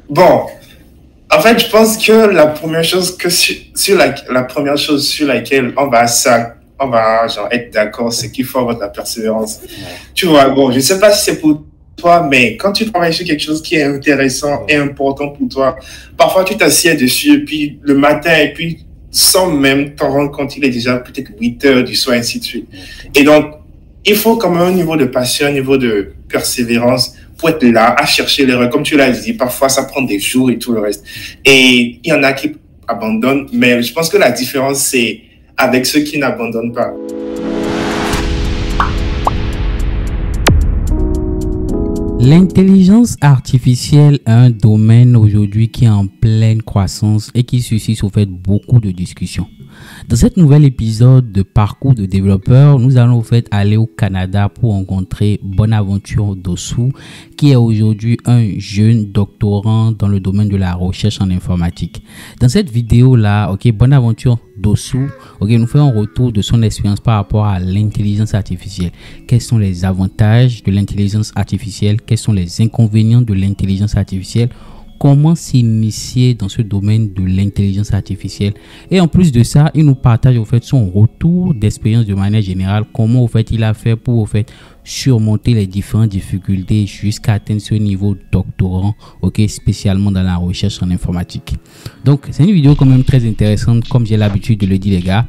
Bon, en fait, je pense que la première chose la première chose sur laquelle on va genre, être d'accord, c'est qu'il faut avoir de la persévérance. Tu vois, bon, je sais pas si c'est pour toi, mais quand tu travailles sur quelque chose qui est intéressant et important pour toi, parfois tu t'assieds dessus, et puis le matin, et puis sans même t'en rendre compte, il est déjà peut-être 8 heures du soir, ainsi de suite. Et donc, il faut quand même un niveau de passion, un niveau de persévérance pour être là à chercher l'erreur. Comme tu l'as dit, parfois ça prend des jours et tout le reste. Et il y en a qui abandonnent, mais je pense que la différence, c'est avec ceux qui n'abandonnent pas. L'intelligence artificielle est un domaine aujourd'hui qui est en pleine croissance et qui suscite au fait beaucoup de discussions. Dans cet nouvel épisode de Parcours de développeur, nous allons au fait aller au Canada pour rencontrer Bonaventure Dossou, qui est aujourd'hui un jeune doctorant dans le domaine de la recherche en informatique. Dans cette vidéo-là, Bonaventure Dossou, nous faisons un retour de son expérience par rapport à l'intelligence artificielle. Quels sont les avantages de l'intelligence artificielle? Quels sont les inconvénients de l'intelligence artificielle? Comment s'initier dans ce domaine de l'intelligence artificielle? Et en plus de ça, il nous partage au fait son retour d'expérience de manière générale, comment au fait il a fait pour au fait surmonter les différentes difficultés jusqu'à atteindre ce niveau doctorant, spécialement dans la recherche en informatique. Donc c'est une vidéo quand même très intéressante, comme j'ai l'habitude de le dire les gars.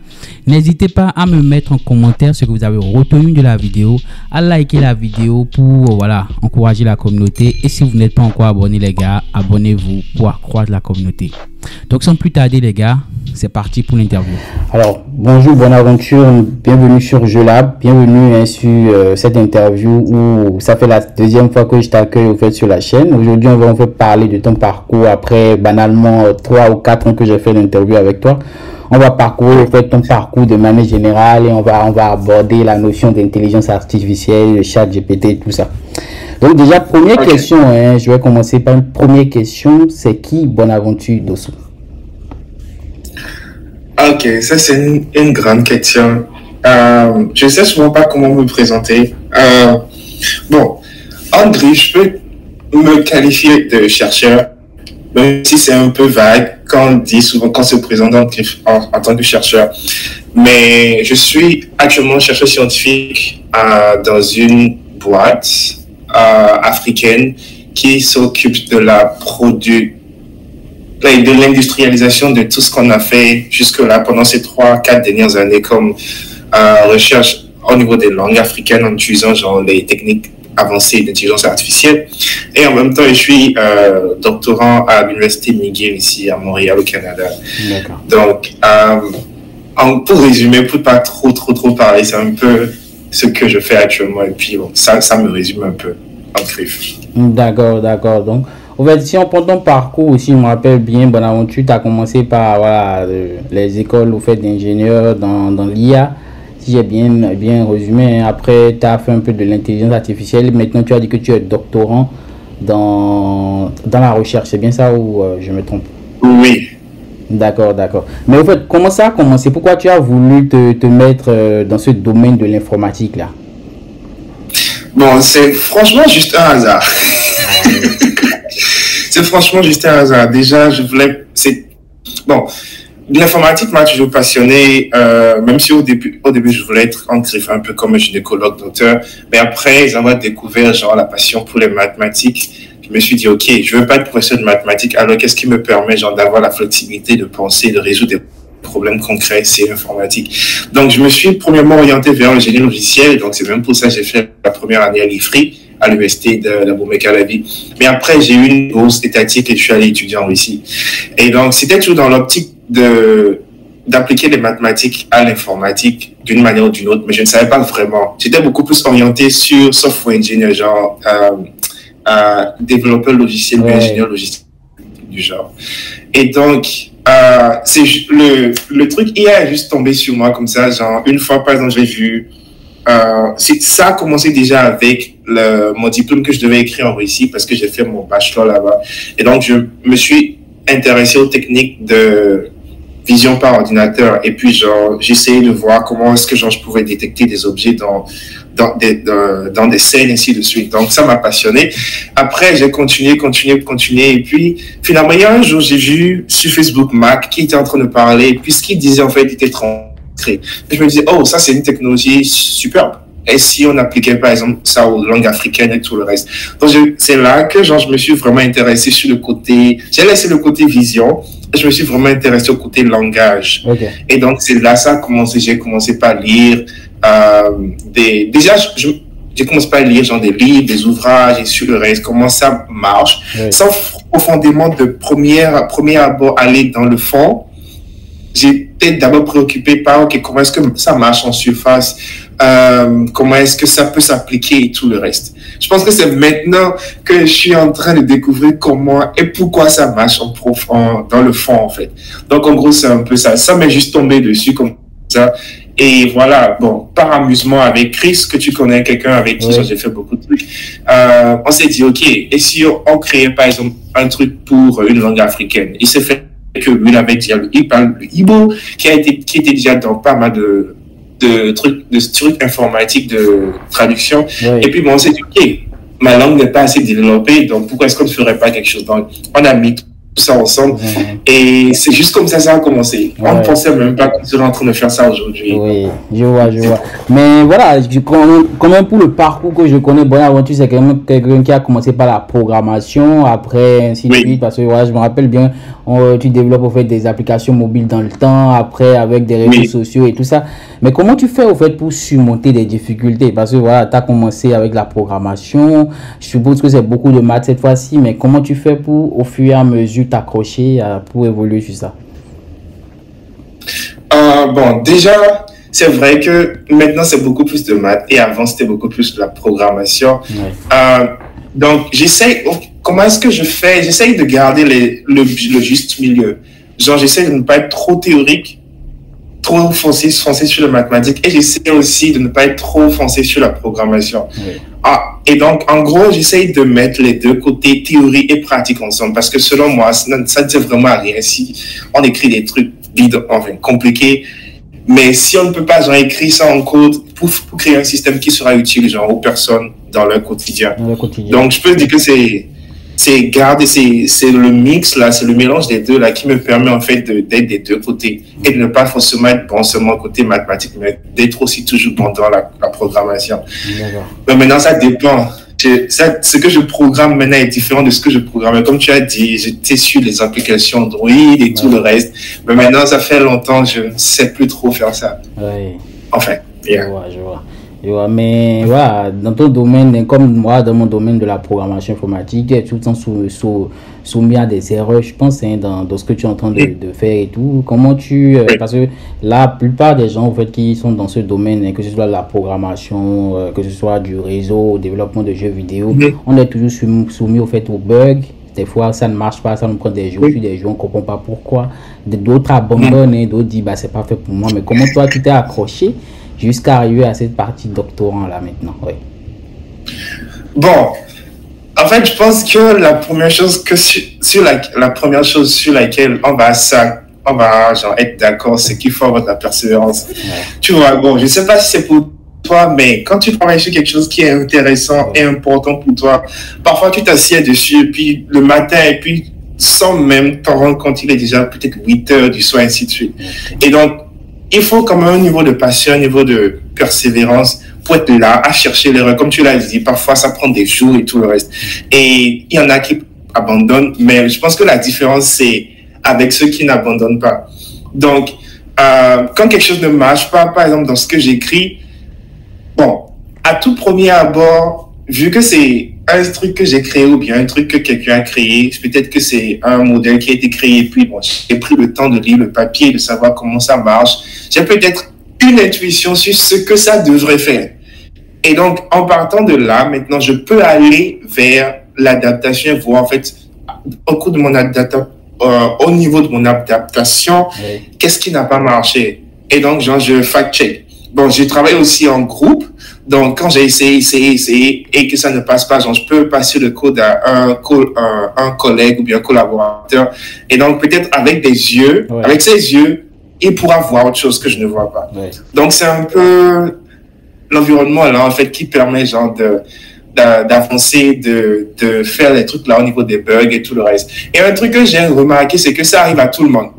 N'hésitez pas à me mettre en commentaire ce que vous avez retenu de la vidéo, à liker la vidéo pour encourager la communauté, et si vous n'êtes pas encore abonné les gars, abonnez-vous pour accroître la communauté. Donc sans plus tarder les gars, c'est parti pour l'interview. Alors, bonjour Bonaventure, bienvenue sur Jolab, bienvenue sur cette interview où ça fait la deuxième fois que je t'accueille au fait sur la chaîne. Aujourd'hui, on va en fait parler de ton parcours après banalement 3 ou 4 ans que j'ai fait l'interview avec toi. On va parcourir au fait ton parcours de manière générale et on va aborder la notion d'intelligence artificielle, le chat GPT et tout ça. Donc déjà, première question, je vais commencer par une première question, c'est qui Bonaventure Dossou? Ok, ça c'est une grande question. Je sais souvent pas comment me présenter. Bon, en gris, je peux me qualifier de chercheur, même si c'est un peu vague quand on dit souvent qu'on se présente en tant que chercheur. Mais je suis actuellement chercheur scientifique dans une boîte africaine qui s'occupe de de l'industrialisation de tout ce qu'on a fait jusque-là pendant ces 3-4 dernières années comme recherche au niveau des langues africaines en utilisant genre les techniques avancées d'intelligence artificielle. Et en même temps, je suis doctorant à l'université McGill ici à Montréal au Canada. Donc, pour résumer, pour pas trop parler, c'est un peu ce que je fais actuellement. Et puis, bon, ça me résume un peu en griffe. D'accord. Donc, en fait, si on prend ton parcours aussi, je me rappelle bien, Bonaventure, tu as commencé par les écoles au fait d'ingénieurs dans l'IA, si j'ai bien résumé. Après, tu as fait un peu de l'intelligence artificielle. Maintenant, tu as dit que tu es doctorant dans la recherche. C'est bien ça ou je me trompe? Oui. D'accord. Mais en fait, comment ça a commencé? Pourquoi tu as voulu te mettre dans ce domaine de l'informatique là? Bon, c'est franchement juste un hasard. C'est franchement juste un hasard. Déjà, bon, l'informatique m'a toujours passionné, même si au début, je voulais être un peu comme un gynécologue, docteur. Mais après avoir découvert la passion pour les mathématiques, je me suis dit, ok, je veux pas être professeur de mathématiques, alors qu'est-ce qui me permet d'avoir la flexibilité de penser, de résoudre des problèmes concrets, c'est l'informatique. Donc, je me suis premièrement orienté vers le génie logiciel, donc c'est même pour ça que j'ai fait la première année à l'IFRI, à l'université de la Boumé-Calavi. Mais après, j'ai eu une bourse étatique et je suis allé étudier en Russie. Et donc, c'était toujours dans l'optique d'appliquer les mathématiques à l'informatique d'une manière ou d'une autre, mais je ne savais pas vraiment. J'étais beaucoup plus orienté sur software engineer, développeur logiciel ou ingénieur logiciel du genre. Et donc, c'est le truc IA est juste tombé sur moi comme ça, une fois, par exemple, j'ai vu ça a commencé déjà avec mon diplôme que je devais écrire en Russie parce que j'ai fait mon bachelor là-bas. Et donc, je me suis intéressé aux techniques vision par ordinateur. Et puis, genre, j'essayais de voir comment est-ce que, genre, je pouvais détecter des objets dans des scènes, ainsi de suite. Donc, ça m'a passionné. Après, j'ai continué. Et puis, finalement, il y a un jour, j'ai vu sur Facebook Mac qui était en train de parler. Puis, ce qu'il disait, en fait, il était transcrit. Et je me disais, oh, ça, c'est une technologie superbe. Et si on appliquait, par exemple, ça aux langues africaines et tout le reste. Donc, c'est là que, genre, je me suis vraiment intéressé sur le côté, j'ai laissé le côté vision, et je me suis vraiment intéressé au côté langage. Okay. Et donc, c'est là, ça a commencé, j'ai commencé par lire, déjà, j'ai commencé par lire, genre, des livres, des ouvrages, et sur le reste, comment ça marche, sans profondément de premier abord aller dans le fond. J'étais d'abord préoccupé par, OK, comment est-ce que ça marche en surface? Comment est-ce que ça peut s'appliquer et tout le reste. Je pense que c'est maintenant que je suis en train de découvrir comment et pourquoi ça marche dans le fond, en fait. Donc, en gros, c'est un peu ça. Ça m'est juste tombé dessus comme ça. Et voilà, bon, par amusement avec Chris, que tu connais, quelqu'un avec qui j'ai fait beaucoup de trucs, on s'est dit, OK, et si on créait, par exemple, un truc pour une langue africaine? Il s'est fait que lui, il avait déjà il parle le Igbo, qui était déjà dans pas mal de trucs informatiques de traduction. Et puis, bon, on s'est dit, OK, ma langue n'est pas assez développée, donc pourquoi est-ce qu'on ne ferait pas quelque chose? Donc, on a mis tout ça ensemble et c'est juste comme ça a commencé. On ne pensait même pas qu'on serait en train de faire ça aujourd'hui. Oui, je vois. Mais voilà, quand même pour le parcours que je connais, Bonaventure, c'est quand même quelqu'un qui a commencé par la programmation, après ainsi de suite, parce que voilà, je me rappelle bien, tu développes au fait des applications mobiles dans le temps, après avec des réseaux sociaux et tout ça. Mais comment tu fais au fait pour surmonter des difficultés? Parce que voilà, tu as commencé avec la programmation, je suppose que c'est beaucoup de maths cette fois-ci, mais comment tu fais pour au fur et à mesure t'accrocher pour évoluer sur ça? Bon, déjà, c'est vrai que maintenant c'est beaucoup plus de maths et avant c'était beaucoup plus de la programmation. Donc, comment est-ce que je fais? J'essaye de garder le juste milieu. Genre, j'essaie de ne pas être trop théorique, trop foncé sur la mathématique, et j'essaie aussi de ne pas être trop foncé sur la programmation. Et donc, en gros, j'essaie de mettre les deux côtés, théorie et pratique ensemble, parce que selon moi, ça ne sert vraiment à rien si on écrit des trucs compliqués, mais si on ne peut pas genre, écrire ça en code pour créer un système qui sera utile genre, aux personnes dans leur quotidien. Donc, je peux dire que c'est le mix là, c'est le mélange des deux là qui me permet en fait d'être des deux côtés et de ne pas forcément être bon seulement côté mathématique, mais d'être aussi toujours bon dans la programmation. Mais maintenant ça dépend. Ce que je programme maintenant est différent de ce que je programmais. Comme tu as dit, j'étais sur les applications Android et tout le reste. Mais maintenant ça fait longtemps que je ne sais plus trop faire ça. Enfin, je vois. Mais voilà, dans ton domaine, comme moi, dans mon domaine de la programmation informatique, tu es tout le temps soumis à des erreurs, je pense, dans ce que tu es en train de faire et tout. Comment parce que la plupart des gens en fait, qui sont dans ce domaine, que ce soit la programmation, que ce soit du réseau, au développement de jeux vidéo, on est toujours soumis au fait aux bugs. Des fois, ça ne marche pas, ça nous prend des jours, on ne comprend pas pourquoi. D'autres abandonnent et d'autres disent, c'est pas fait pour moi. Mais comment toi, tu t'es accroché jusqu'à arriver à cette partie doctorant là maintenant? Bon, en fait, je pense que la première chose sur laquelle on va genre, être d'accord, c'est qu'il faut avoir de la persévérance. Tu vois, bon, je ne sais pas si c'est pour toi, mais quand tu travailles sur quelque chose qui est intéressant et important pour toi, parfois tu t'assieds dessus, et puis le matin, et puis sans même t'en rendre compte, il est déjà peut-être 8 heures du soir, ainsi de suite. Et donc, il faut quand même un niveau de passion, un niveau de persévérance pour être là, à chercher l'erreur. Comme tu l'as dit, parfois ça prend des jours et tout le reste. Et il y en a qui abandonnent, mais je pense que la différence, c'est avec ceux qui n'abandonnent pas. Donc, quand quelque chose ne marche pas, par exemple, dans ce que j'écris, bon, à tout premier abord, vu que c'est un truc que j'ai créé ou bien un truc que quelqu'un a créé, peut-être que c'est un modèle qui a été créé, puis bon, j'ai pris le temps de lire le papier, de savoir comment ça marche. J'ai peut-être une intuition sur ce que ça devrait faire. Et donc, en partant de là, maintenant, je peux aller vers l'adaptation, voir en fait, au niveau de mon adaptation, qu'est-ce qui n'a pas marché. Et donc, genre, je fact-check. bon, j'ai travaillé aussi en groupe. Donc, quand j'ai essayé, et que ça ne passe pas, genre, je peux passer le code à un collègue ou bien un collaborateur. Et donc, peut-être avec des yeux, avec ses yeux, il pourra voir autre chose que je ne vois pas. Donc, c'est un peu l'environnement, là, en fait, qui permet, genre, d'avancer, de faire les trucs là au niveau des bugs et tout le reste. Et un truc que j'ai remarqué, c'est que ça arrive à tout le monde.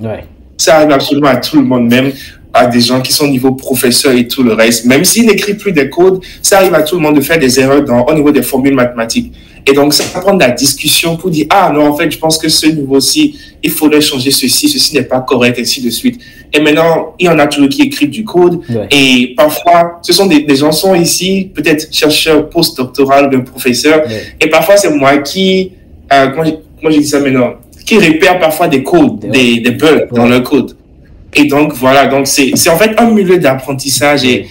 Ça arrive absolument à tout le monde, même à des gens qui sont au niveau professeur et tout le reste. Même s'ils n'écrivent plus des codes, ça arrive à tout le monde de faire des erreurs au niveau des formules mathématiques. Et donc, ça va prendre la discussion pour dire, ah non, en fait, je pense que ce niveau-ci, il faudrait changer ceci n'est pas correct, ainsi de suite. Et maintenant, il y en a toujours qui écrivent du code. Et parfois, ce sont des gens sont ici, peut-être chercheurs post-doctoral d'un professeur. Et parfois, c'est moi qui, comment je dis ça maintenant, qui repère parfois des codes, des bugs dans le code. Et donc, voilà, donc c'est en fait un milieu d'apprentissage. Et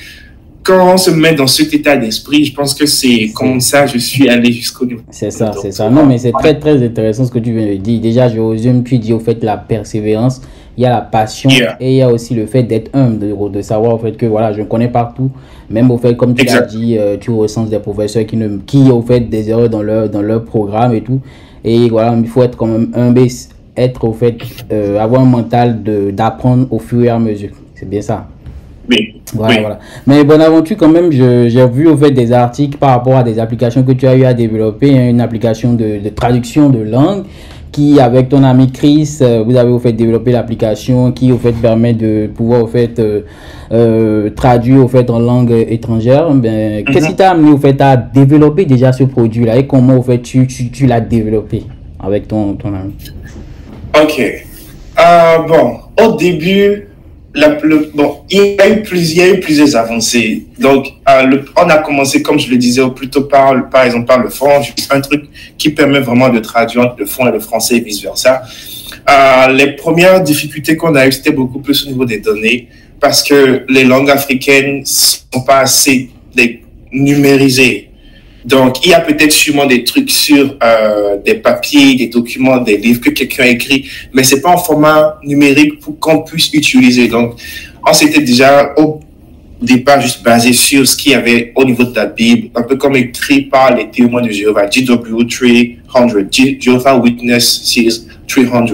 quand on se met dans cet état d'esprit, je pense que c'est comme ça je suis allé jusqu'au niveau. C'est ça, c'est ça. Non, mais c'est très, très intéressant ce que tu viens de dire. Déjà, je me suis dit, au fait, la persévérance, il y a la passion et il y a aussi le fait d'être humble, de savoir, au fait, que voilà, je connais partout. Même au fait, comme tu l'as dit, tu recenses des professeurs qui au fait, des erreurs dans leur programme et tout. Et voilà, il faut être quand même humble, être au fait, avoir un mental d'apprendre au fur et à mesure. C'est bien ça. Oui. Voilà. Mais Bonaventure, quand même, j'ai vu au fait des articles par rapport à des applications que tu as eu à développer, hein, une application de traduction de langue qui, avec ton ami Chris, vous avez au fait développé l'application qui au fait permet de pouvoir au fait traduire au fait en langue étrangère. Qu'est-ce qui t'a amené au fait à développer déjà ce produit-là et comment au fait tu l'as développé avec ton ami? Ok. Bon, au début, il y a eu plusieurs avancées. Donc, on a commencé, comme je le disais, plutôt par exemple par le fond, juste un truc qui permet vraiment de traduire entre le fond et le français et vice-versa. Les premières difficultés qu'on a eues, c'était beaucoup plus au niveau des données, parce que les langues africaines ne sont pas assez numérisées. Donc, il y a peut-être sûrement des trucs sur des papiers, des documents, des livres que quelqu'un a écrit, mais c'est pas en format numérique pour qu'on puisse utiliser. Donc, on s'était déjà au départ juste basé sur ce qu'il y avait au niveau de la Bible, un peu comme écrit par les témoins de Jéhovah, GW 300, Jehovah Witnesses 300.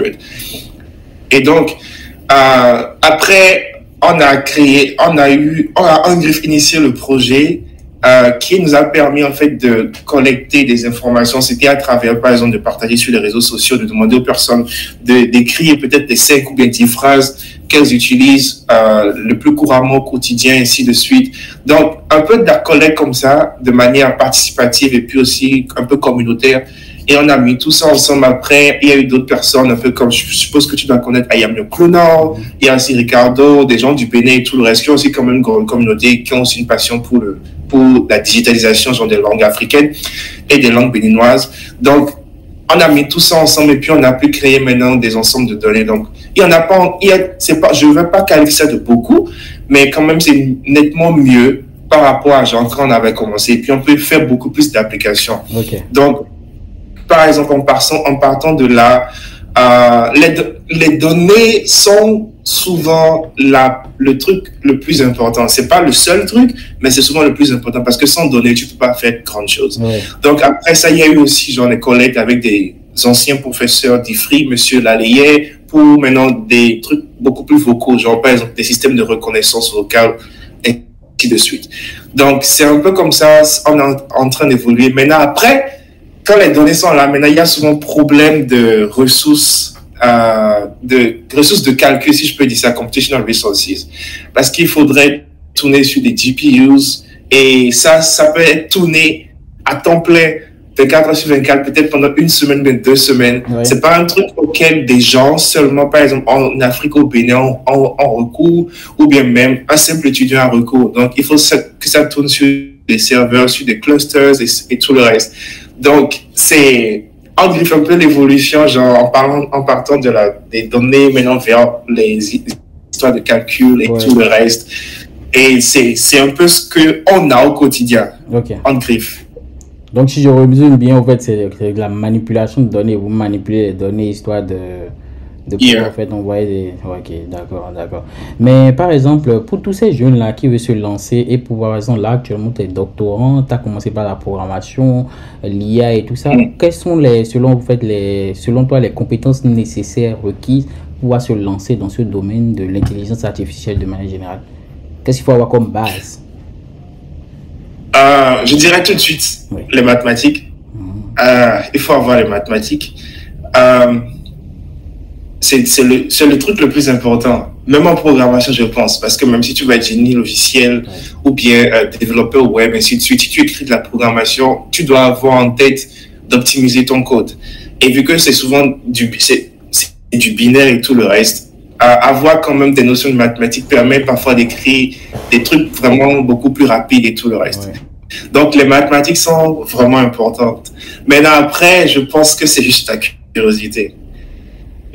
Et donc, après, on a un griffe initié le projet, qui nous a permis en fait de collecter des informations. C'était à travers, par exemple, de partager sur les réseaux sociaux, de demander aux personnes d'écrire peut-être des 5 ou bien 10 phrases qu'elles utilisent le plus couramment au quotidien, ainsi de suite. Donc, un peu de la collecte comme ça, de manière participative et puis aussi un peu communautaire. Et on a mis tout ça ensemble. Après, il y a eu d'autres personnes, un peu comme, je suppose que tu dois connaître Ayamio Clonan, il y a aussi Ricardo, des gens du Bénin et tout le reste, qui ont aussi quand même une grande communauté, qui ont aussi une passion pour la digitalisation genre des langues africaines et des langues béninoises. Donc, on a mis tout ça ensemble et puis on a pu créer maintenant des ensembles de données. Donc, je ne veux pas qualifier ça de beaucoup, mais quand même, c'est nettement mieux par rapport à genre quand on avait commencé. Et puis, on peut faire beaucoup plus d'applications. Donc, par exemple, en partant de là, les données sont souvent le truc le plus important. C'est pas le seul truc, mais c'est souvent le plus important parce que sans données, tu peux pas faire grande chose. Donc après ça, il y a eu aussi genre des collègues avec des anciens professeurs d'IFRI, Monsieur Laleyet, pour maintenant des trucs beaucoup plus vocaux, genre par exemple des systèmes de reconnaissance vocale et ainsi de suite. Donc c'est un peu comme ça, on est en train d'évoluer. Maintenant après, quand les données sont là, maintenant il y a souvent problème de ressources de calcul, si je peux dire ça, computational resources, parce qu'il faudrait tourner sur des GPUs et ça peut être tourné à temps plein 24 heures sur 24, peut-être pendant une semaine, même 2 semaines. C'est pas un truc auquel des gens seulement, par exemple en Afrique, au Bénin, en recours, ou bien même un simple étudiant a recours. Donc il faut que ça tourne sur des serveurs, sur des clusters et tout le reste. Donc on griffe un peu l'évolution, genre en partant des données maintenant vers les histoires de calcul et tout le reste. Et c'est un peu ce qu'on a au quotidien. On griffe. Donc si je résume bien, en fait, c'est la manipulation de données. Vous manipulez les données histoire de de pouvoir en fait envoyer des... Ok, d'accord, d'accord. Mais par exemple, pour tous ces jeunes-là qui veulent se lancer et pouvoir, par exemple, là actuellement tu es doctorant, tu as commencé par la programmation, l'IA et tout ça, quelles sont selon toi les compétences nécessaires requises pour pouvoir se lancer dans ce domaine de l'intelligence artificielle de manière générale? Qu'est-ce qu'il faut avoir comme base? Je dirais tout de suite les mathématiques. Il faut avoir les mathématiques. C'est le truc le plus important, même en programmation, je pense, parce que même si tu vas être génie logiciel ou bien développeur web, ainsi de suite, si tu écris de la programmation, tu dois avoir en tête d'optimiser ton code. Et vu que c'est souvent du binaire et tout le reste, avoir quand même des notions de mathématiques permet parfois d'écrire des trucs vraiment beaucoup plus rapides et tout le reste. Donc, les mathématiques sont vraiment importantes. Maintenant, après, je pense que c'est juste la curiosité.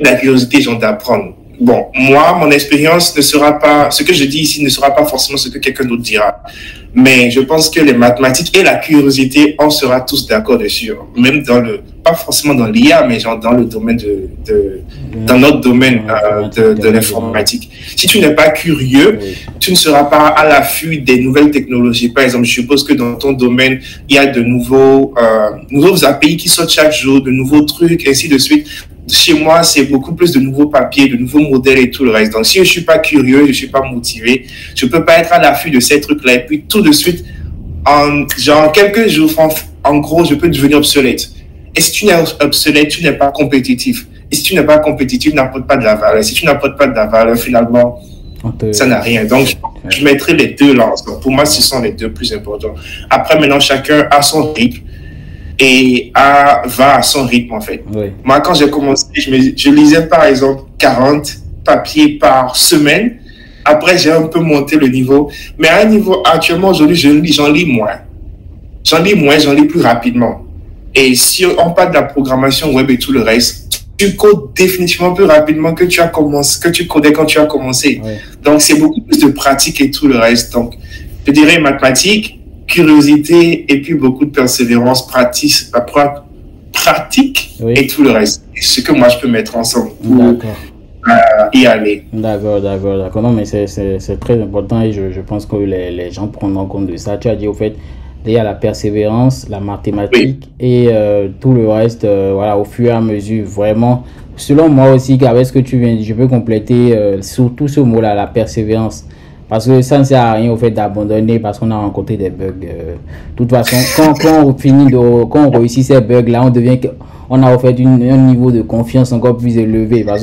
La curiosité, genre d'apprendre. Bon, moi, mon expérience ne sera pas, ce que je dis ici ne sera pas forcément ce que quelqu'un d'autre dira. Mais je pense que les mathématiques et la curiosité, on sera tous d'accord dessus. Même pas forcément dans l'IA, mais genre dans le domaine dans notre domaine de l'informatique. Si tu n'es pas curieux, tu ne seras pas à l'affût des nouvelles technologies. Par exemple, je suppose que dans ton domaine, il y a de nouveaux API qui sortent chaque jour, de nouveaux trucs, ainsi de suite. Chez moi, c'est beaucoup plus de nouveaux papiers, de nouveaux modèles et tout le reste. Donc, si je suis pas curieux, je suis pas motivé, je peux pas être à l'affût de ces trucs-là. Et puis, tout de suite, en quelques jours, en gros, je peux devenir obsolète. Et si tu n'es obsolète, tu n'es pas compétitif. Et si tu n'es pas compétitif, tu n'apportes pas de la valeur. Et si tu n'apportes pas de la valeur, finalement, ça n'a rien. Donc, je mettrai les deux là ensemble. Pour moi, ce sont les deux plus importants. Après, maintenant, chacun a son rythme. Et va à son rythme, en fait. Moi, quand j'ai commencé, je lisais, par exemple, 40 papiers par semaine. Après, j'ai un peu monté le niveau. Mais à un niveau, actuellement, aujourd'hui, j'en lis moins. J'en lis plus rapidement. Et si on parle de la programmation web et tout le reste, tu codes définitivement plus rapidement que tu codais quand tu as commencé. Donc, c'est beaucoup plus de pratique et tout le reste. Donc, je dirais mathématiques, curiosité et puis beaucoup de persévérance, pratique et tout le reste. C'est ce que moi je peux mettre ensemble pour y aller. D'accord. Non, mais c'est très important et je pense que les gens prendront compte de ça. Tu as dit au fait, il y a la persévérance, la mathématique et tout le reste, voilà, au fur et à mesure, vraiment. Selon moi aussi, avec ce que tu viens, je peux compléter surtout ce mot-là, la persévérance. Parce que ça ne sert à rien au fait d'abandonner parce qu'on a rencontré des bugs. De toute façon, quand on réussit ces bugs-là, on a en fait un niveau de confiance encore plus élevé parce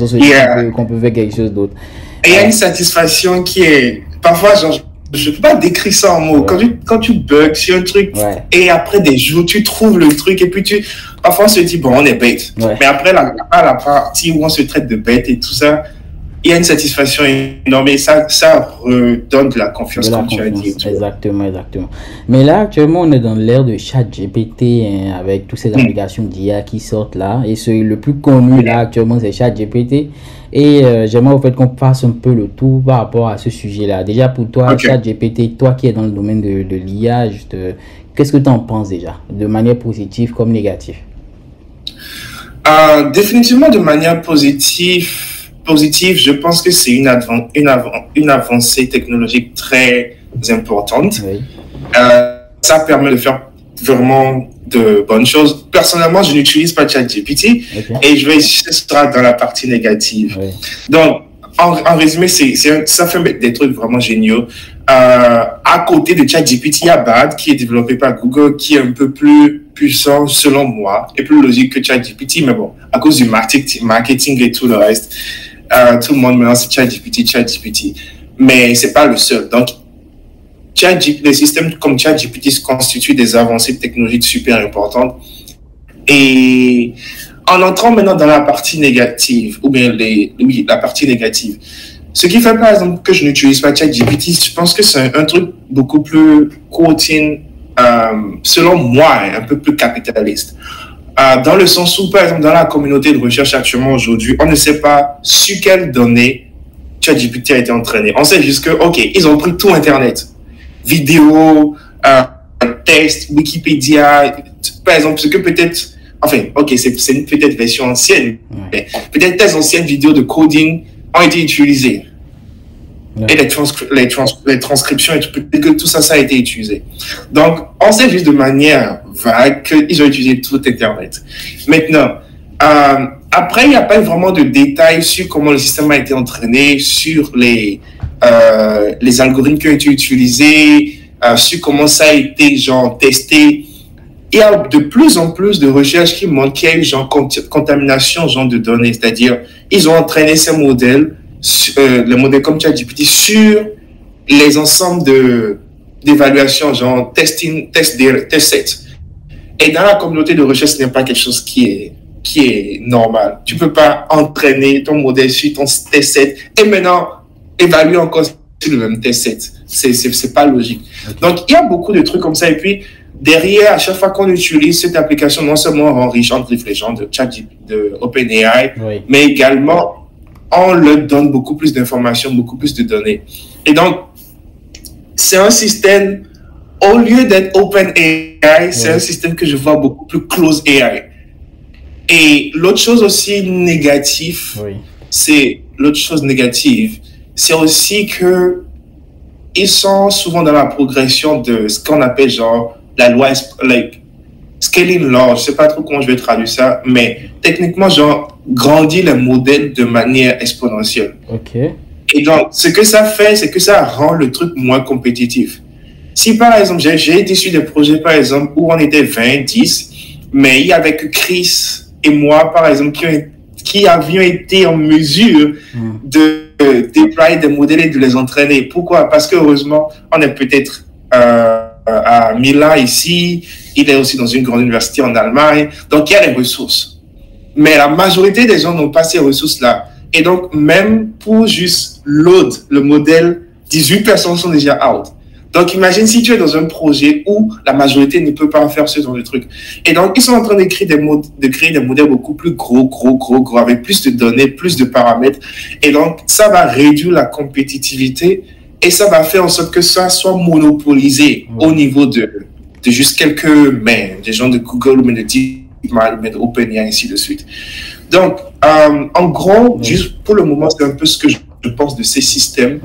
qu'on peut faire quelque chose d'autre. Et il y a une satisfaction qui est... Parfois, genre, je ne peux pas décrire ça en mots. Quand tu bugs sur un truc et après des jours, tu trouves le truc et puis parfois on se dit, bon, on est bête. Mais après la partie où on se traite de bête et tout ça, il y a une satisfaction énorme et ça redonne de la confiance, comme tu as dit. Exactement. Mais là, actuellement, on est dans l'ère de ChatGPT avec toutes ces applications d'IA qui sortent là. Et le plus connu là, actuellement, c'est ChatGPT. Et j'aimerais au fait qu'on fasse un peu le tour par rapport à ce sujet-là. Déjà, pour toi, ChatGPT, toi qui es dans le domaine de l'IA, qu'est-ce que tu en penses déjà, de manière positive comme négative? Définitivement de manière positive, je pense que c'est une avancée technologique très importante. Ça permet de faire vraiment de bonnes choses. Personnellement, je n'utilise pas ChatGPT et ce sera dans la partie négative. Donc, en résumé, ça fait des trucs vraiment géniaux. À côté de ChatGPT, il y a Bard qui est développé par Google, qui est un peu plus puissant selon moi et plus logique que ChatGPT. Mais bon, à cause du marketing et tout le reste, tout le monde maintenant c'est ChatGPT. Mais c'est pas le seul. Donc, les systèmes comme ChatGPT constituent des avancées technologiques super importantes. Et en entrant maintenant dans la partie négative, ou bien la partie négative, ce qui fait par exemple que je n'utilise pas ChatGPT, je pense que c'est un truc beaucoup plus quotidien, selon moi, un peu plus capitaliste. Dans le sens où, par exemple, dans la communauté de recherche actuellement aujourd'hui, on ne sait pas sur quelles données ChatGPT a été entraîné. On sait juste que, OK, ils ont pris tout Internet. Vidéos, textes, Wikipédia, par exemple, ce que peut-être enfin, ok, c'est une peut-être version ancienne, mais peut-être tes anciennes vidéos de coding ont été utilisées. Et les transcriptions, et peut-être que tout ça, ça a été utilisé. Donc, on sait juste de manière vague qu'ils ont utilisé tout Internet. Maintenant, après, il n'y a pas vraiment de détails sur comment le système a été entraîné, sur les algorithmes qui ont été utilisés, sur comment ça a été, genre, testé. Il y a de plus en plus de recherches qui montrent qu'il y a eu, genre, contamination, genre, de données. C'est-à-dire, ils ont entraîné ces modèles, le modèle comme ChatGPT, sur les ensembles d'évaluation, genre test sets. Et dans la communauté de recherche, ce n'est pas quelque chose qui est normal. Tu peux pas entraîner ton modèle sur ton test set et maintenant évaluer encore sur le même test set. C'est pas logique. Donc, il y a beaucoup de trucs comme ça. Et puis, derrière, à chaque fois qu'on utilise cette application, non seulement on enrichit les gens de ChatGPT, de OpenAI, mais également on leur donne beaucoup plus d'informations, beaucoup plus de données. Et donc, c'est un système, au lieu d'être OpenAI, c'est un système que je vois beaucoup plus close AI. Et l'autre chose aussi négative, c'est aussi que ils sont souvent dans la progression de ce qu'on appelle genre la loi, scaling law, je sais pas trop comment je vais traduire ça, mais techniquement, genre, grandit les modèles de manière exponentielle. Et donc, ce que ça fait, c'est que ça rend le truc moins compétitif. Si, par exemple, j'ai été sur des projets, par exemple, où on était 20, 10, mais il y avait que Chris et moi, par exemple, qui avions été en mesure de déployer des modèles et de les entraîner. Pourquoi? Parce que, heureusement, on est peut-être à Milan ici, il est aussi dans une grande université en Allemagne, donc il y a les ressources. Mais la majorité des gens n'ont pas ces ressources-là. Et donc, même pour juste load le modèle, 18 personnes sont déjà out. Donc, imagine si tu es dans un projet où la majorité ne peut pas faire ce genre de truc. Et donc, ils sont en train de créer des modèles beaucoup plus gros, avec plus de données, plus de paramètres. Et donc, ça va réduire la compétitivité et ça va faire en sorte que ça soit monopolisé au niveau de juste quelques mains, des gens de Google, mais de DeepMind, mais de OpenAI, ainsi de suite. Donc, en gros, juste pour le moment, c'est un peu ce que je pense de ces systèmes.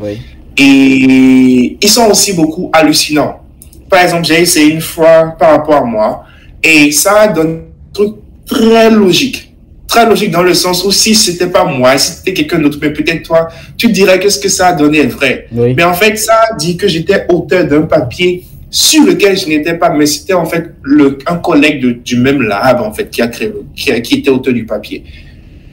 Et ils sont aussi beaucoup hallucinants. Par exemple, j'ai essayé une fois par rapport à moi, et ça donne un truc très logique. Très logique dans le sens où si c'était pas moi, si c'était quelqu'un d'autre, mais peut-être toi, tu dirais que ce que ça a donné est vrai. Mais en fait, ça dit que j'étais auteur d'un papier sur lequel je n'étais pas, mais c'était en fait un collègue du même lab en fait qui était auteur du papier.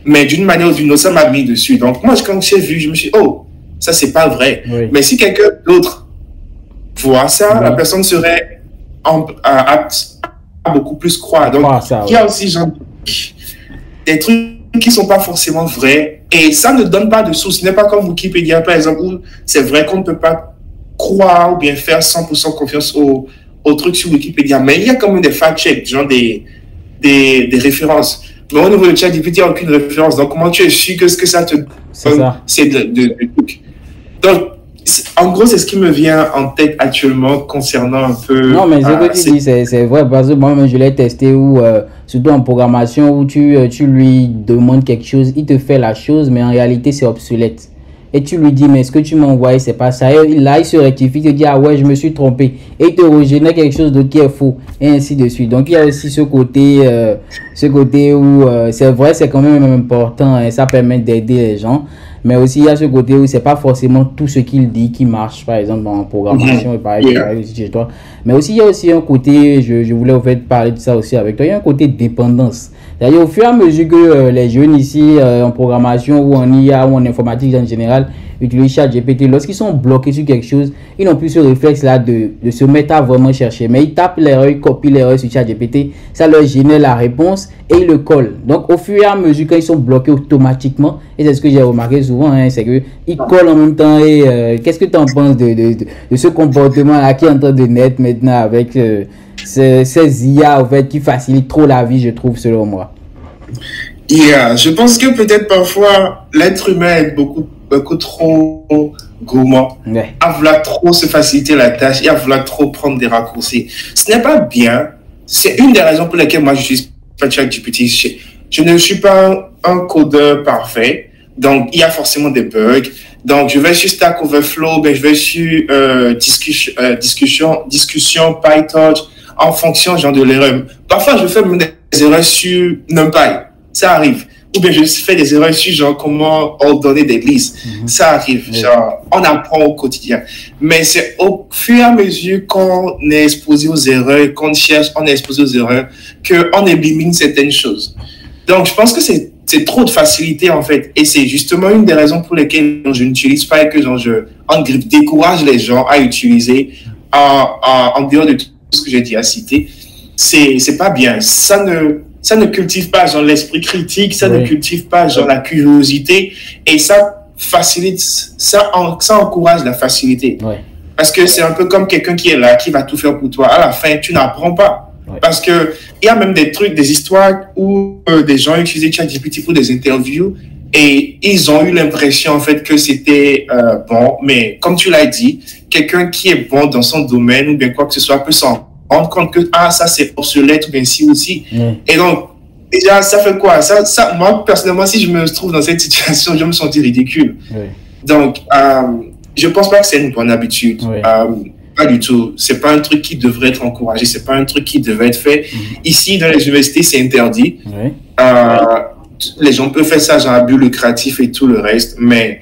Mais d'une manière ou d'une autre, ça m'a mis dessus. Donc moi, quand j'ai vu, je me suis dit, oh, ça c'est pas vrai. Mais si quelqu'un d'autre voit ça, la personne serait apte à beaucoup plus croire. Donc il y a aussi genre des trucs qui sont pas forcément vrais et ça ne donne pas de source. Ce n'est pas comme Wikipédia par exemple où c'est vrai qu'on ne peut pas croire ou bien faire 100% confiance au truc sur Wikipédia, mais il y a quand même des fact-checks, genre des références. Mais au niveau de ChatGPT, il n'y a aucune référence. Donc, comment tu es sûr que ce que ça te donne, c'est de trucs. Donc, en gros, c'est ce qui me vient en tête actuellement concernant un peu... Non, mais ce que tu dis, c'est vrai, parce que moi-même, je l'ai testé, où, surtout en programmation, où tu lui demandes quelque chose, il te fait la chose, mais en réalité, c'est obsolète. Et tu lui dis, mais ce que tu m'as envoyé, c'est pas ça. Et là, il se rectifie, il te dit, ah ouais, je me suis trompé. Et il te régénère quelque chose d'autre qui est faux. Et ainsi de suite. Donc, il y a aussi ce côté où c'est vrai, c'est quand même important et ça permet d'aider les gens. Mais aussi, il y a ce côté où c'est pas forcément tout ce qu'il dit qui marche, par exemple, en programmation et pareil aussi chez toi. Mais aussi, il y a aussi un côté, je voulais en fait parler de ça aussi avec toi, il y a un côté dépendance. C'est-à-dire, au fur et à mesure que les jeunes ici, en programmation ou en IA ou en informatique en général, utilisent ChatGPT, lorsqu'ils sont bloqués sur quelque chose, ils n'ont plus ce réflexe-là de se mettre à vraiment chercher. Mais ils tapent l'erreur, ils copient l'erreur sur ChatGPT, ça leur génère la réponse et ils le collent. Donc, au fur et à mesure, quand ils sont bloqués automatiquement, et c'est ce que j'ai remarqué souvent, hein, c'est qu'ils collent en même temps. Et qu'est-ce que tu en penses de ce comportement-là qui est en train de naître maintenant avec ces IA en fait, qui facilitent trop la vie, je trouve, selon moi? Je pense que peut-être parfois, l'être humain est beaucoup trop gourmand. Il vouloir trop se faciliter la tâche, il vouloir trop prendre des raccourcis. Ce n'est pas bien. C'est une des raisons pour lesquelles moi, je n'utilise ChatGPT. Je ne suis pas un codeur parfait, donc il y a forcément des bugs. Donc, je vais sur Stack Overflow, je vais sur discussion, PyTorch, en fonction genre de l'erreur. Parfois, je fais même des erreurs sur NumPy. Ça arrive. Ou bien, je fais des erreurs sur genre comment ordonner des listes. Ça arrive. Genre, on apprend au quotidien. Mais c'est au fur et à mesure qu'on est exposé aux erreurs, qu'on cherche, on est exposé aux erreurs, qu'on élimine certaines choses. Donc, je pense que c'est trop de facilité, en fait. Et c'est justement une des raisons pour lesquelles je n'utilise pas et que genre, je décourage les gens à utiliser en dehors de tout ce que j'ai déjà cité. C'est pas bien. Ça ne cultive pas genre l'esprit critique, ça ne cultive pas genre la curiosité et ça facilite, ça encourage la facilité. Parce que c'est un peu comme quelqu'un qui est là, qui va tout faire pour toi. À la fin, tu n'apprends pas. Parce que il y a même des histoires où des gens utilisaient ChatGPT pour des interviews et ils ont eu l'impression en fait que c'était bon, mais comme tu l'as dit, quelqu'un qui est bon dans son domaine ou bien quoi que ce soit peut s'en rendre compte que ça c'est obsolète ou bien ci aussi. Et donc déjà ça fait quoi ça moi personnellement si je me trouve dans cette situation je me sens ridicule. Donc je pense pas que c'est une bonne habitude. Pas du tout. C'est pas un truc qui devrait être encouragé. C'est pas un truc qui devrait être fait. Ici, dans les universités, c'est interdit. Les gens peuvent faire ça, genre à but lucratif et tout le reste, mais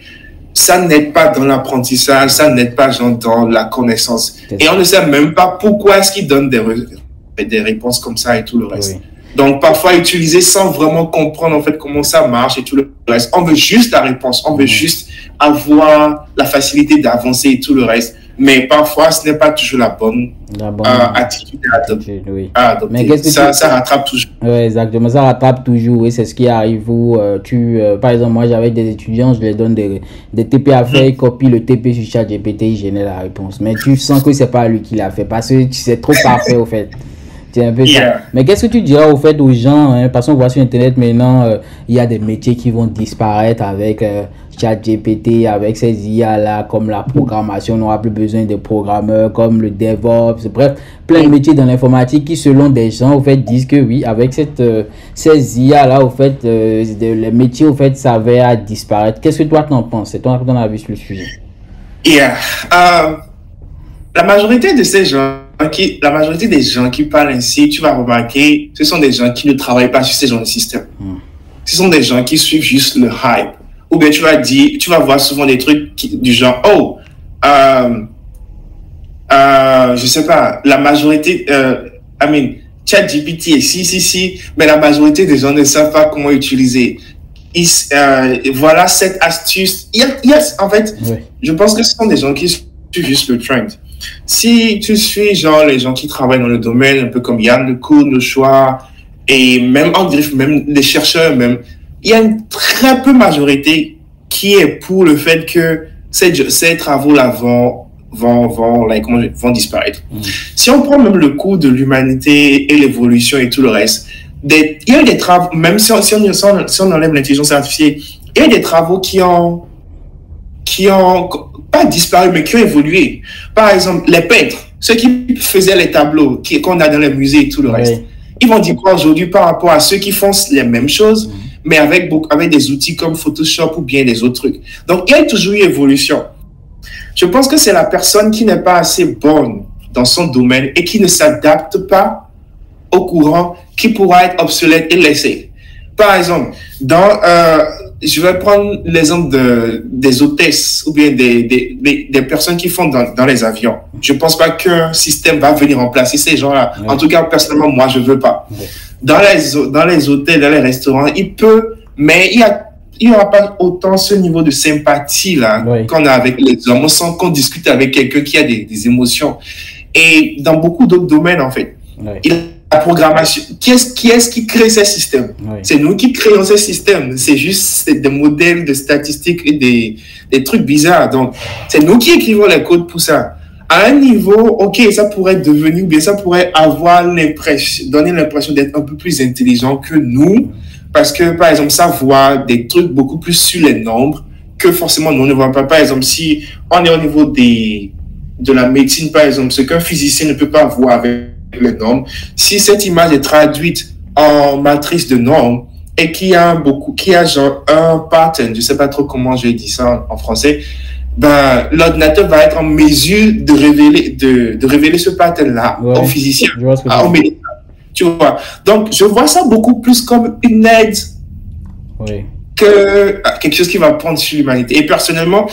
ça n'aide pas dans l'apprentissage, ça n'aide pas genre dans la connaissance. Et on ne sait même pas pourquoi est-ce qu'ils donnent des réponses comme ça et tout le reste. Donc, parfois, utiliser sans vraiment comprendre en fait comment ça marche et tout le reste. On veut juste la réponse. On veut juste avoir la facilité d'avancer et tout le reste. Mais parfois, ce n'est pas toujours la bonne attitude à adopter. Mais ça rattrape toujours. Oui, exactement. Ça rattrape toujours. Et c'est ce qui arrive où par exemple, moi, j'avais des étudiants, je les donne des TP à faire, ils copient le TP sur ChatGPT, ils génèrent la réponse. Mais tu sens que c'est pas lui qui l'a fait parce que c'est trop parfait, au fait. C'est un peu ça. Mais qu'est-ce que tu diras au fait aux gens, parce qu'on voit sur Internet maintenant, il y a des métiers qui vont disparaître avec ChatGPT, avec ces IA-là, comme la programmation, on n'aura plus besoin de programmeurs, comme le DevOps, bref, plein de métiers dans l'informatique qui, selon des gens, au fait, disent que oui, avec ces IA-là, au fait, les métiers, au fait, ça va disparaître. Qu'est-ce que toi, t'en penses? C'est ton avis sur le sujet? La majorité de ces gens, la majorité des gens qui parlent ainsi, tu vas remarquer, ce sont des gens qui ne travaillent pas sur ces genres de systèmes. Ce sont des gens qui suivent juste le hype. Ou bien tu vas voir souvent des trucs du genre, je sais pas, la majorité, ChatGPT est si, mais la majorité des gens ne savent pas comment utiliser. Voilà cette astuce. En fait, je pense que ce sont des gens qui suivent juste le trend. Si tu suis genre les gens qui travaillent dans le domaine, un peu comme Yann LeCun, le choix, et même même les chercheurs même, il y a une très peu majorité qui est pour le fait que ces travaux-là vont disparaître. Si on prend même le cours de l'humanité et l'évolution et tout le reste, il y a des travaux, même si on enlève l'intelligence artificielle, il y a des travaux qui ont pas disparu, mais qui ont évolué. Par exemple, les peintres, ceux qui faisaient les tableaux qu'on a dans les musées et tout le reste, ils vont dire quoi aujourd'hui par rapport à ceux qui font les mêmes choses, mais avec des outils comme Photoshop ou bien des autres trucs. Donc, il y a toujours eu évolution. Je pense que c'est la personne qui n'est pas assez bonne dans son domaine et qui ne s'adapte pas au courant qui pourra être obsolète et laissé. Par exemple, je vais prendre l'exemple des hôtesses ou bien des personnes qui font dans les avions. Je ne pense pas qu'un système va venir remplacer ces gens-là. En tout cas, personnellement, moi, je ne veux pas. Dans les hôtels, dans les restaurants, il peut, mais il n'y aura pas autant ce niveau de sympathie là qu'on a avec les hommes. On sent qu'on discute avec quelqu'un qui a des émotions. Et dans beaucoup d'autres domaines, en fait, la programmation, qui est-ce qui crée ces systèmes? C'est nous qui créons ces systèmes. C'est juste des modèles de statistiques et des trucs bizarres. Donc, c'est nous qui écrivons les codes pour ça. À un niveau, ok, ça pourrait devenir, ou bien ça pourrait donner l'impression d'être un peu plus intelligent que nous, parce que, par exemple, ça voit des trucs beaucoup plus sur les nombres que forcément nous ne voyons pas. Par exemple, si on est au niveau de la médecine, par exemple, ce qu'un physicien ne peut pas voir avec les nombres, si cette image est traduite en matrice de normes et qui a genre un pattern, je sais pas trop comment je dis ça en français, ben, l'ordinateur va être en mesure de révéler ce pattern-là au physicien, au médecin. Tu vois. Donc, je vois ça beaucoup plus comme une aide que quelque chose qui va prendre sur l'humanité. Et personnellement,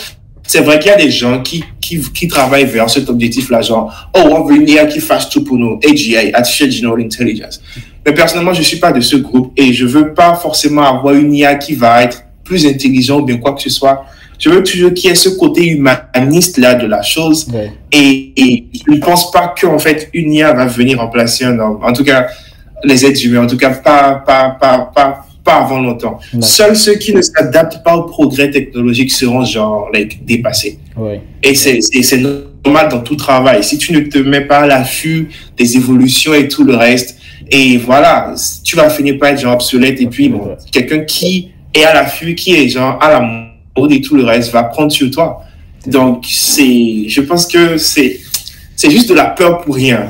c'est vrai qu'il y a des gens qui travaillent vers cet objectif-là, genre, oh, on veut une IA qui fasse tout pour nous, AGI, Artificial General Intelligence. Mais personnellement, je ne suis pas de ce groupe et je ne veux pas forcément avoir une IA qui va être plus intelligente ou bien quoi que ce soit. Je veux toujours qu'il y ait ce côté humaniste-là de la chose. Et je ne pense pas qu'en fait, une IA va venir remplacer un homme. En tout cas, les êtres humains, en tout cas, pas avant longtemps. Seuls ceux qui ne s'adaptent pas au progrès technologique seront genre dépassés. Et c'est normal dans tout travail. Si tu ne te mets pas à l'affût des évolutions et tout le reste, et voilà, tu vas finir par être genre obsolète. Et puis, bon, quelqu'un qui est à l'affût, qui est genre à la mode et tout le reste, va prendre sur toi. Donc, je pense que c'est juste de la peur pour rien.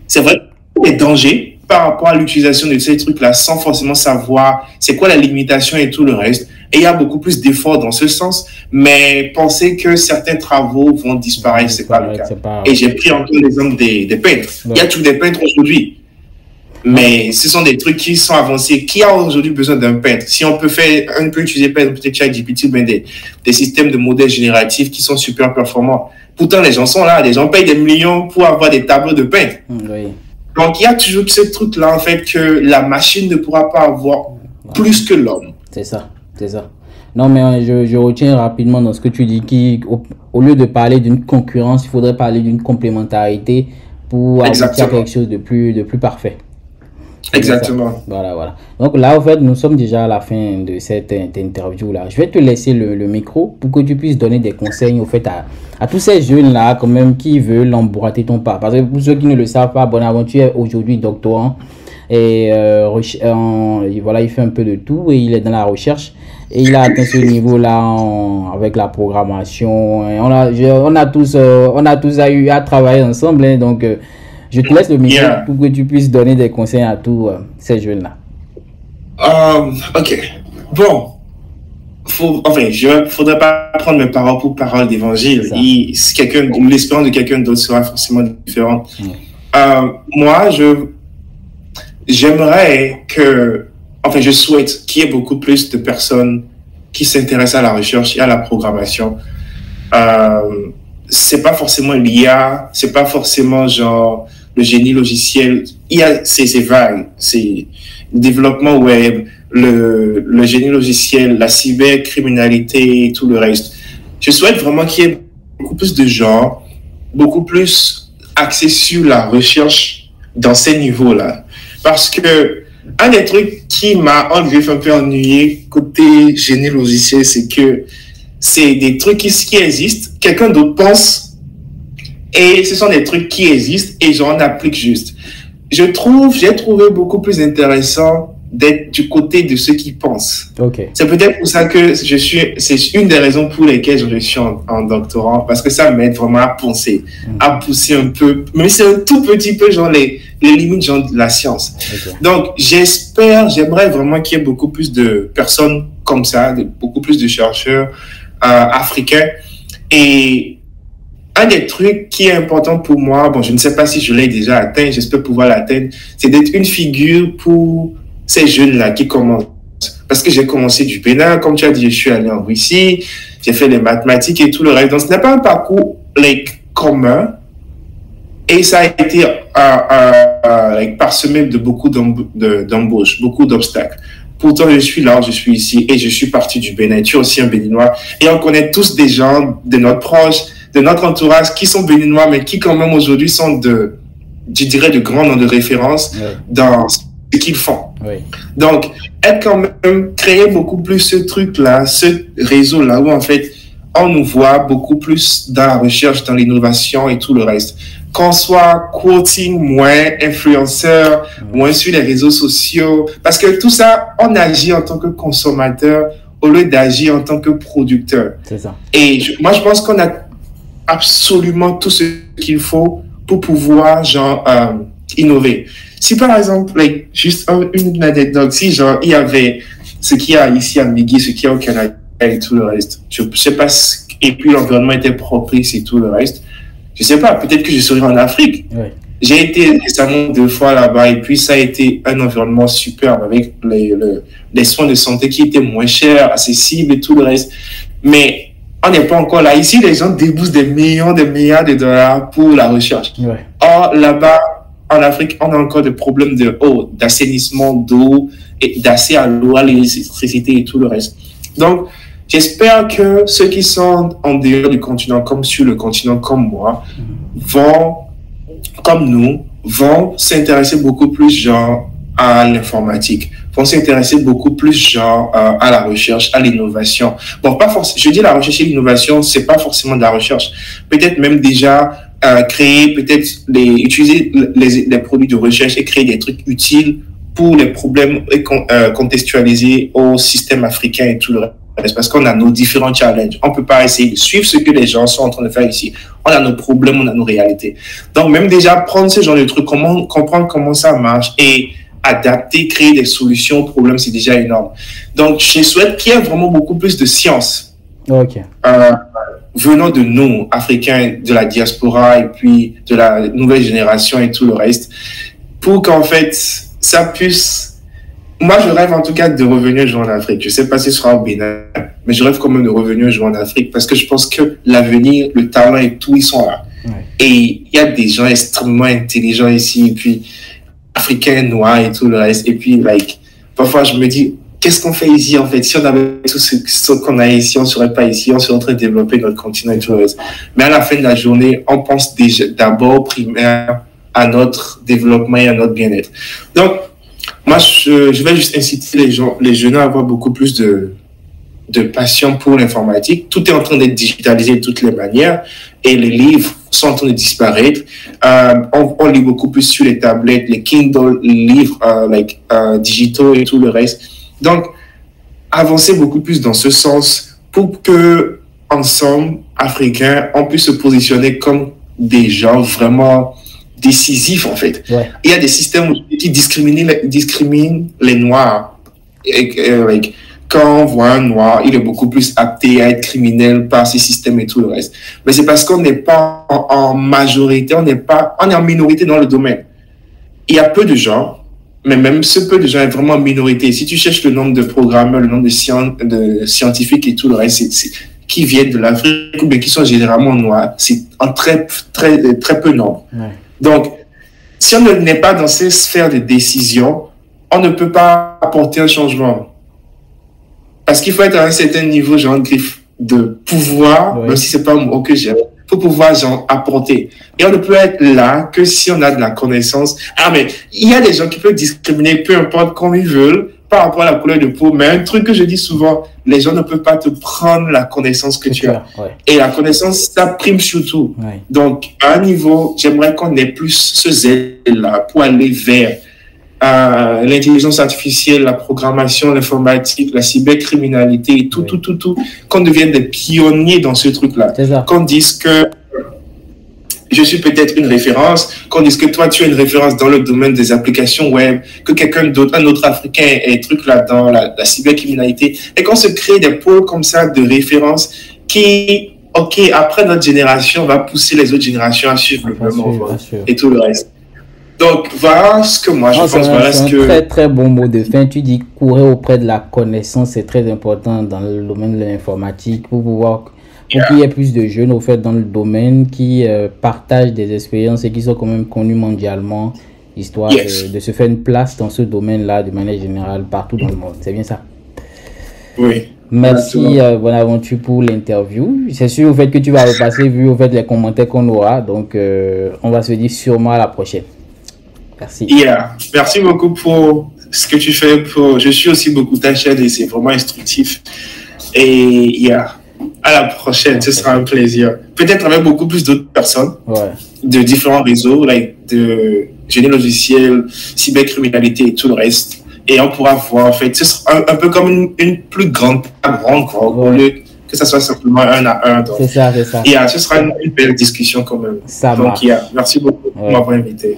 C'est vrai qu'il y a des dangers par rapport à l'utilisation de ces trucs-là sans forcément savoir c'est quoi la limitation et tout le reste. Et il y a beaucoup plus d'efforts dans ce sens, mais penser que certains travaux vont disparaître, c'est pas le cas. Et j'ai pris encore l'exemple des peintres. Il y a tous des peintres aujourd'hui, mais ce sont des trucs qui sont avancés. Qui a aujourd'hui besoin d'un peintre? Si on peut utiliser peut-être ChatGPT ou bien des systèmes de modèles génératifs qui sont super performants. Pourtant, les gens sont là, les gens payent des millions pour avoir des tableaux de peintres. Donc, il y a toujours ce truc-là, en fait, que la machine ne pourra pas avoir plus que l'homme. C'est ça. Non, mais je retiens rapidement dans ce que tu dis, au lieu de parler d'une concurrence, il faudrait parler d'une complémentarité pour aboutir à quelque chose de plus parfait. Exactement. Voilà. Donc là, en fait, nous sommes déjà à la fin de cette interview-là. Je vais te laisser le micro pour que tu puisses donner des conseils, au fait, à tous ces jeunes-là, quand même, qui veulent emboîter ton pas. Parce que pour ceux qui ne le savent pas, Bonaventure est aujourd'hui doctorant. Et voilà, il fait un peu de tout et il est dans la recherche. Et il a atteint ce niveau-là avec la programmation. Et on a tous eu à travailler ensemble. Hein, donc, je te laisse le micro pour que tu puisses donner des conseils à tous ces jeunes-là. Ok. Bon. Faudrait pas prendre mes paroles pour paroles d'évangile. L'espérance de quelqu'un d'autre sera forcément différente. Moi, j'aimerais je souhaite qu'il y ait beaucoup plus de personnes qui s'intéressent à la recherche et à la programmation. C'est pas forcément l'IA, c'est pas forcément genre le génie logiciel. C'est vague. C'est le développement web, le génie logiciel, la cybercriminalité et tout le reste. Je souhaite vraiment qu'il y ait beaucoup plus de gens, beaucoup plus axés sur la recherche dans ces niveaux-là. Parce que un des trucs qui m'a un peu ennuyé côté génie logiciel, c'est que c'est des trucs qui existent, quelqu'un d'autre pense, et ce sont des trucs qui existent et j'en applique juste. J'ai trouvé beaucoup plus intéressant d'être du côté de ceux qui pensent. C'est peut-être pour ça que c'est une des raisons pour lesquelles je suis en doctorat, parce que ça m'aide vraiment à penser, à pousser un peu, mais c'est un tout petit peu genre les limites genre de la science. Donc j'aimerais vraiment qu'il y ait beaucoup plus de personnes comme ça, beaucoup plus de chercheurs africains. Et un des trucs qui est important pour moi, bon, je ne sais pas si je l'ai déjà atteint, j'espère pouvoir l'atteindre, c'est d'être une figure pour ces jeunes-là qui commencent. Parce que j'ai commencé du Bénin, comme tu as dit, je suis allé en Russie, j'ai fait les mathématiques et tout le reste. Donc, ce n'est pas un parcours commun. Et ça a été parsemé de beaucoup d'embauches, beaucoup d'obstacles. Pourtant, je suis là, je suis ici et je suis parti du Bénin. Tu es aussi un Béninois. Et on connaît tous des gens de notre proche, de notre entourage qui sont Béninois, mais qui quand même aujourd'hui sont de grands noms de référence dans ce qu'ils font. Donc, créer beaucoup plus ce truc-là, ce réseau-là, où en fait, on nous voit beaucoup plus dans la recherche, dans l'innovation et tout le reste. Qu'on soit quoting, moins influenceur, moins sur les réseaux sociaux. Parce que tout ça, on agit en tant que consommateur au lieu d'agir en tant que producteur. C'est ça. Et moi, je pense qu'on a absolument tout ce qu'il faut pour pouvoir innover. Si par exemple, juste une anecdote, si genre, il y avait ce qu'il y a ici à Migui, ce qu'il y a au Canada et tout le reste, je sais pas, et puis l'environnement était propice et tout le reste, je sais pas, peut-être que je serais en Afrique. Ouais. J'ai été récemment 2 fois là-bas et puis ça a été un environnement superbe avec les soins de santé qui étaient moins chers, accessibles et tout le reste. Mais on n'est pas encore là. Ici, les gens déboursent des milliards de dollars pour la recherche. Ouais. Or, là-bas, en Afrique, on a encore des problèmes d'assainissement d'eau et d'accès à l'eau, à l'électricité et tout le reste. Donc, j'espère que ceux qui sont en dehors du continent, comme sur le continent, comme moi, comme nous, vont s'intéresser beaucoup plus genre à l'informatique, vont s'intéresser beaucoup plus genre à la recherche, à l'innovation. Bon, pas forcément. Je dis la recherche et l'innovation, c'est pas forcément de la recherche. Peut-être même déjà créer, peut-être utiliser les produits de recherche et créer des trucs utiles pour les problèmes et contextualiser au système africain et tout le reste. Parce qu'on a nos différents challenges. On ne peut pas essayer de suivre ce que les gens sont en train de faire ici. On a nos problèmes, on a nos réalités. Donc, même déjà, prendre ce genre de trucs, comprendre comment ça marche et adapter, créer des solutions aux problèmes, c'est déjà énorme. Donc, je souhaite qu'il y ait vraiment beaucoup plus de science. Ok. Venant de nous, Africains, de la diaspora et puis de la nouvelle génération et tout le reste, pour qu'en fait, ça puisse... Moi, je rêve en tout cas de revenir jouer en Afrique. Je ne sais pas si ce sera au Bénin, mais je rêve quand même de revenir jouer en Afrique parce que je pense que l'avenir, le talent et tout, ils sont là. Ouais. Et il y a des gens extrêmement intelligents ici, et puis africains, noirs et tout le reste. Et puis, parfois, je me dis, qu'est-ce qu'on fait ici en fait? Si on avait tout ce qu'on a ici, on ne serait pas ici, on serait en train de développer notre continent et tout le reste. Mais à la fin de la journée, on pense déjà d'abord primaire à notre développement et à notre bien-être. Donc, moi, je vais juste inciter les jeunes à avoir beaucoup plus de passion pour l'informatique. Tout est en train d'être digitalisé de toutes les manières et les livres sont en train de disparaître. On lit beaucoup plus sur les tablettes, les Kindle, les livres digitaux et tout le reste. Donc, avancer beaucoup plus dans ce sens pour que, ensemble, Africains, on puisse se positionner comme des gens vraiment décisif en fait. Ouais. Il y a des systèmes qui discriminent les noirs. Quand on voit un noir, il est beaucoup plus apté à être criminel par ces systèmes et tout le reste. Mais c'est parce qu'on n'est pas en majorité, on est en minorité dans le domaine. Il y a peu de gens, mais même ce peu de gens est vraiment en minorité. Si tu cherches le nombre de programmeurs, le nombre de scientifiques et tout le reste, qui viennent de l'Afrique ou bien qui sont généralement noirs, c'est en très peu nombre. Ouais. Donc, si on n'est pas dans ces sphères de décision, on ne peut pas apporter un changement. Parce qu'il faut être à un certain niveau, genre, de pouvoir, même si c'est pas un mot que j'aime, pour pouvoir, genre, apporter. Et on ne peut être là que si on a de la connaissance. Ah, mais il y a des gens qui peuvent discriminer, peu importe comme ils veulent, par rapport à la couleur de peau. Mais un truc que je dis souvent, les gens ne peuvent pas te prendre la connaissance que tu as. Ouais. Et la connaissance, ça prime surtout. Ouais. Donc, à un niveau, j'aimerais qu'on ait plus ce zèle-là pour aller vers l'intelligence artificielle, la programmation, l'informatique, la cybercriminalité, tout, qu'on devienne des pionniers dans ce truc-là. Qu'on dise que je suis peut-être une référence, qu'on dise que toi, tu es une référence dans le domaine des applications web, que quelqu'un d'autre, un autre Africain est truc là dans la cybercriminalité, et qu'on se crée des pôles comme ça de référence qui, après notre génération, va pousser les autres générations à suivre le même ordre et tout le reste. Donc, voilà ce que moi, je pense. Voilà ce que... C'est un très, très bon mot de fin. Tu dis courir auprès de la connaissance, c'est très important dans le domaine de l'informatique pour pouvoir... Pour qu'il y ait plus de jeunes au fait dans le domaine qui partagent des expériences et qui sont quand même connus mondialement, histoire de se faire une place dans ce domaine-là de manière générale partout dans le monde. C'est bien ça? Oui. Merci Bonaventure pour l'interview. C'est sûr au fait que tu vas repasser vu au fait les commentaires qu'on aura. Donc on va se dire sûrement à la prochaine. Merci. Merci beaucoup pour ce que tu fais. Je suis aussi beaucoup ta chaîne et c'est vraiment instructif. Et à la prochaine, ce sera un plaisir. Peut-être avec beaucoup plus d'autres personnes de différents réseaux, de génie logiciel, cybercriminalité et tout le reste. Et on pourra voir, en fait, ce sera un peu comme une plus grande rencontre, au lieu que ça soit simplement un à un. C'est ça. Ce sera une belle discussion quand même. Ça marche. Merci beaucoup pour m'avoir invité.